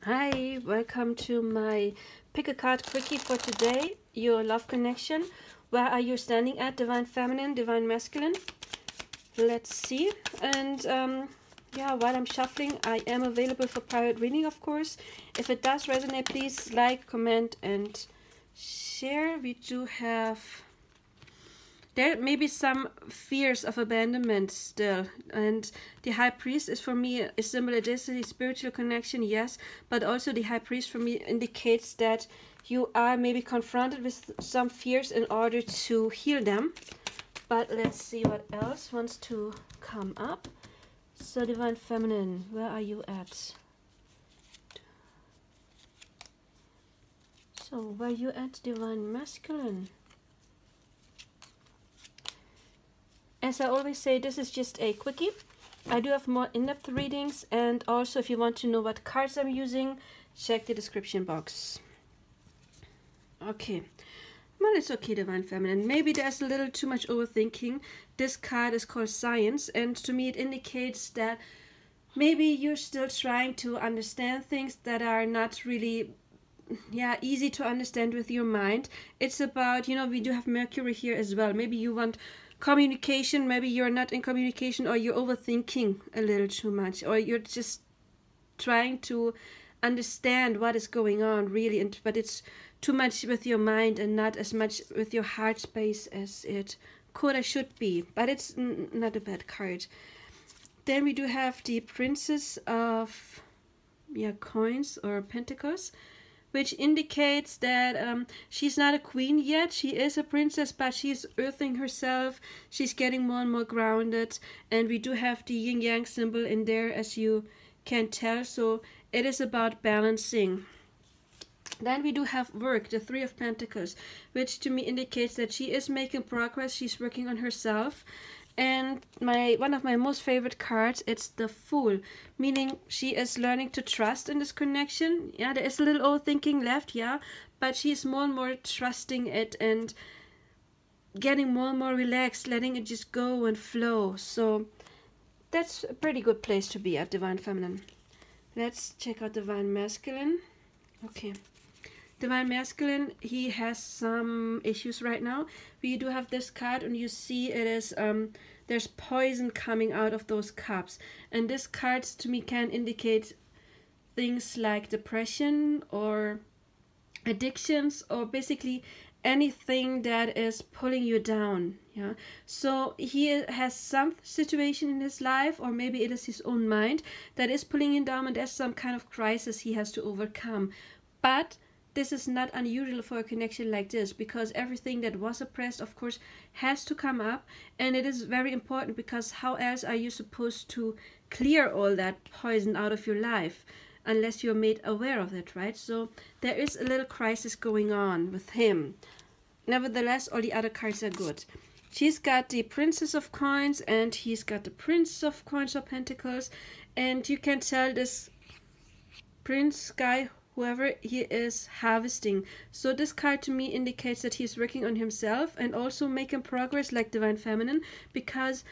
Hi, welcome to my pick a card quickie for today. Your love connection. Where are you standing at? Divine Feminine, Divine Masculine. Let's see. And yeah, while I'm shuffling, I am available for private reading, of course. If it does resonate, please like, comment, and share. We do have... There may be some fears of abandonment still, and the High Priest is for me a symbol. It is a spiritual connection, yes, but also the High Priest for me indicates that you are maybe confronted with some fears in order to heal them. But let's see what else wants to come up. So Divine Feminine, where are you at? So where are you at, Divine Masculine? As I always say, this is just a quickie. I do have more in-depth readings, and also if you want to know what cards I'm using, check the description box. Okay, well, it's okay, Divine Feminine. Maybe there's a little too much overthinking. This card is called Science, and to me it indicates that maybe you're still trying to understand things that are not really easy to understand with your mind. It's about, we do have Mercury here as well. Maybe you want communication, maybe you're not in communication, or you're overthinking a little too much, or you're just trying to understand what is going on really, but it's too much with your mind and not as much with your heart space as it could or should be. But it's not a bad card. Then we do have the Princess of Coins or Pentacles, which indicates that she's not a queen yet. She is a princess, but she's earthing herself. She's getting more and more grounded. And we do have the yin-yang symbol in there, as you can tell. So it is about balancing. Then we do have work, the Three of Pentacles, which to me indicates that she is making progress. She's working on herself. And one of my most favorite cards, it's the Fool, meaning she is learning to trust in this connection. Yeah, there is a little overthinking left, yeah, but she's more and more trusting it and getting more and more relaxed, letting it just go and flow. So that's a pretty good place to be at, Divine Feminine. Let's check out Divine Masculine. Okay. Divine Masculine, he has some issues right now. We do have this card, and you see it is there's poison coming out of those cups. And this card to me can indicate things like depression or addictions, or basically anything that is pulling you down. Yeah. So he has some situation in his life, or maybe it is his own mind that is pulling him down, and there's some kind of crisis he has to overcome. But this is not unusual for a connection like this, because everything that was oppressed, of course, has to come up. And it is very important, because how else are you supposed to clear all that poison out of your life unless you're made aware of it, right? So there is a little crisis going on with him. Nevertheless, all the other cards are good. She's got the Princess of Coins, and he's got the Prince of Coins or Pentacles. And you can tell this prince guy, whoever he is, harvesting. So this card to me indicates that he's working on himself and also making progress like Divine Feminine, because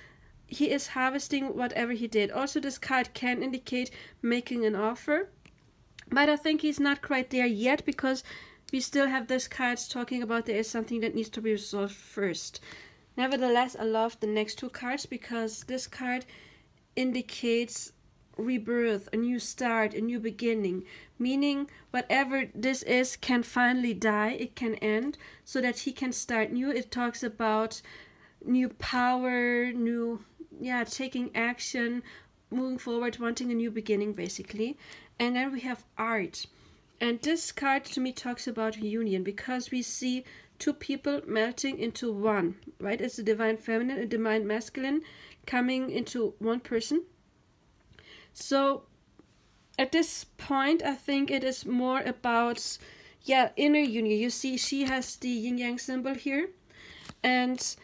he is harvesting whatever he did. Also, this card can indicate making an offer, but I think he's not quite there yet, because we still have this card talking about there is something that needs to be resolved first. Nevertheless, I love the next two cards, because this card indicates rebirth, a new start, a new beginning, meaning whatever this is can finally die, it can end, so that he can start new. It talks about new power, new taking action, moving forward, wanting a new beginning basically. And then we have art, and this card to me talks about union, because we see two people melting into one, right? It's the Divine Feminine and Divine Masculine coming into one person. So at this point, I think it is more about, inner union. You see, she has the yin-yang symbol here, and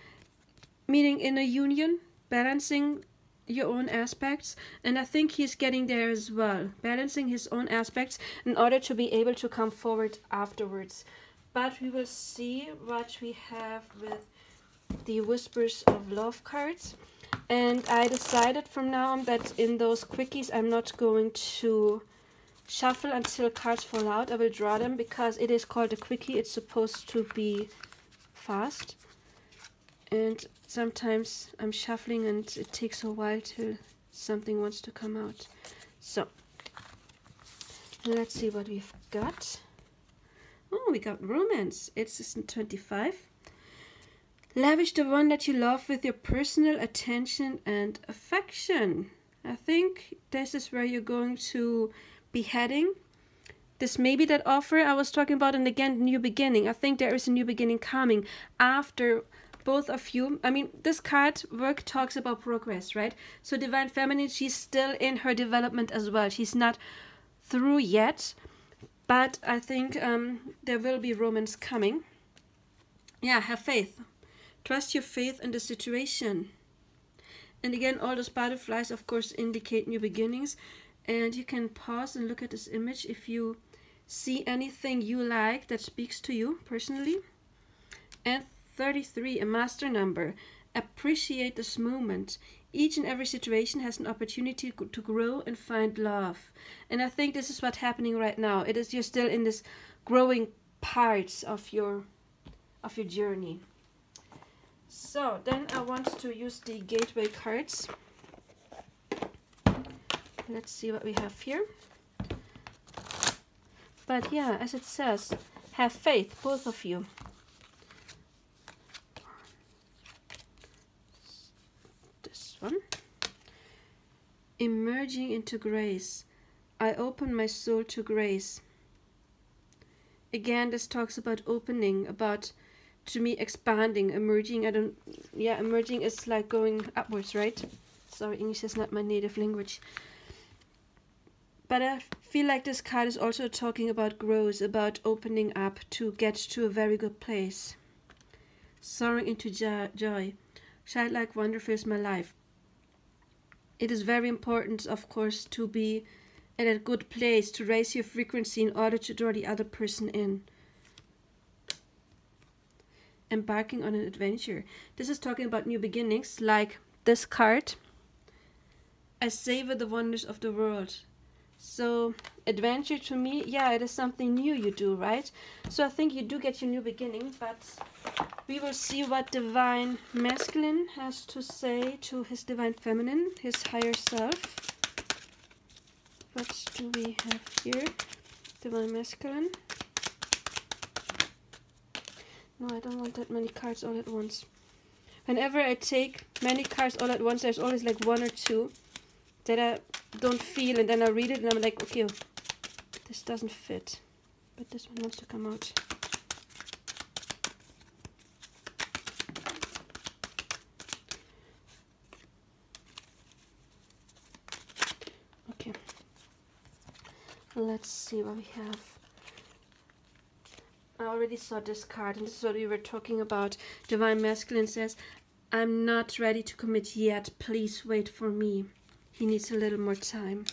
meaning inner union, balancing your own aspects. And I think he's getting there as well, balancing his own aspects in order to be able to come forward afterwards. But we will see what we have with the Whispers of Love cards. And I decided from now on that in those quickies I'm not going to shuffle until cards fall out. I will draw them because it is called a quickie. It's supposed to be fast. And sometimes I'm shuffling and it takes a while till something wants to come out. So, let's see what we've got. Oh, we got romance. It's 25. Lavish the one that you love with your personal attention and affection. I think this is where you're going to be heading. This may be that offer I was talking about, and again, new beginning. I think there is a new beginning coming after both of you. I mean, this card work talks about progress, right? So Divine Feminine, she's still in her development as well. She's not through yet, but I think there will be romance coming. Yeah, have faith. Trust your faith in the situation. And again, all those butterflies, of course, indicate new beginnings. And you can pause and look at this image if you see anything you like that speaks to you personally. And 33, a master number. Appreciate this moment. Each and every situation has an opportunity to grow and find love. And I think this is what's happening right now. It is, you're still in this growing parts of your journey. So then I want to use the gateway cards. Let's see what we have here. But yeah, as it says, have faith, both of you. This one. Emerging into grace. I open my soul to grace. Again, this talks about opening, about, to me, expanding, emerging. Emerging is like going upwards, right? Sorry, English is not my native language. But I feel like this card is also talking about growth, about opening up to get to a very good place. Soaring into joy. Childlike wonder fills my life. It is very important, of course, to be in a good place, to raise your frequency in order to draw the other person in. Embarking on an adventure. This is talking about new beginnings, like this card. I savor the wonders of the world. So adventure to me, yeah, it is something new you do, right? So I think you do get your new beginning, but we will see what Divine Masculine has to say to his Divine Feminine, his higher self. What do we have here? Divine Masculine. No, I don't want that many cards all at once. Whenever I take many cards all at once, there's always like one or two that I don't feel, and then I read it and I'm like, okay, this doesn't fit, but this one wants to come out. Okay, let's see what we have. I already saw this card, and this is what we were talking about. Divine Masculine says, I'm not ready to commit yet, please wait for me. He needs a little more time.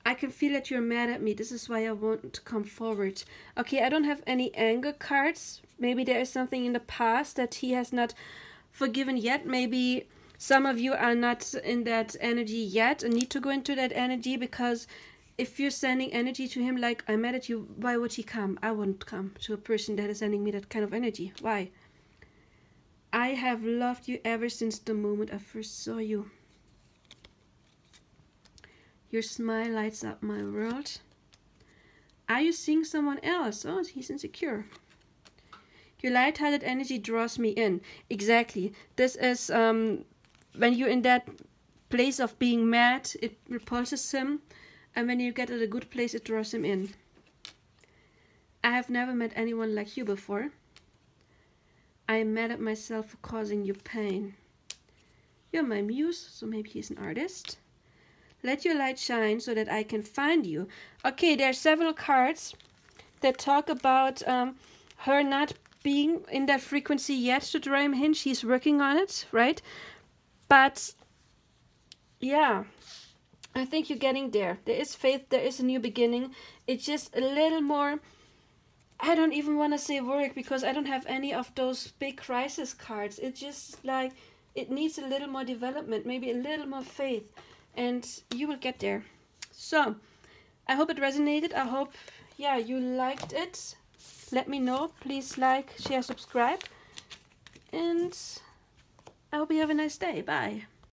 I can feel that you're mad at me. This is why I won't come forward. Okay, I don't have any anger cards. Maybe there is something in the past that he has not forgiven yet. Maybe some of you are not in that energy yet and need to go into that energy, because if you're sending energy to him like, I'm mad at you, why would he come? I wouldn't come to a person that is sending me that kind of energy. Why? I have loved you ever since the moment I first saw you. Your smile lights up my world. Are you seeing someone else? Oh, he's insecure. Your light-hearted energy draws me in. Exactly. This is when you're in that place of being mad, it repulses him. And when you get at a good place, it draws him in. I have never met anyone like you before. I am mad at myself for causing you pain. You're my muse, so maybe he's an artist. Let your light shine so that I can find you. Okay, there are several cards that talk about her not being in that frequency yet to draw him in. She's working on it, right? But yeah, I think you're getting there. There is faith, there is a new beginning. It's just a little more, I don't even want to say work, because I don't have any of those big crisis cards. It's just like, it needs a little more development, maybe a little more faith. And you will get there. So, I hope it resonated. I hope, yeah, you liked it. Let me know. Please like, share, subscribe. And I hope you have a nice day. Bye.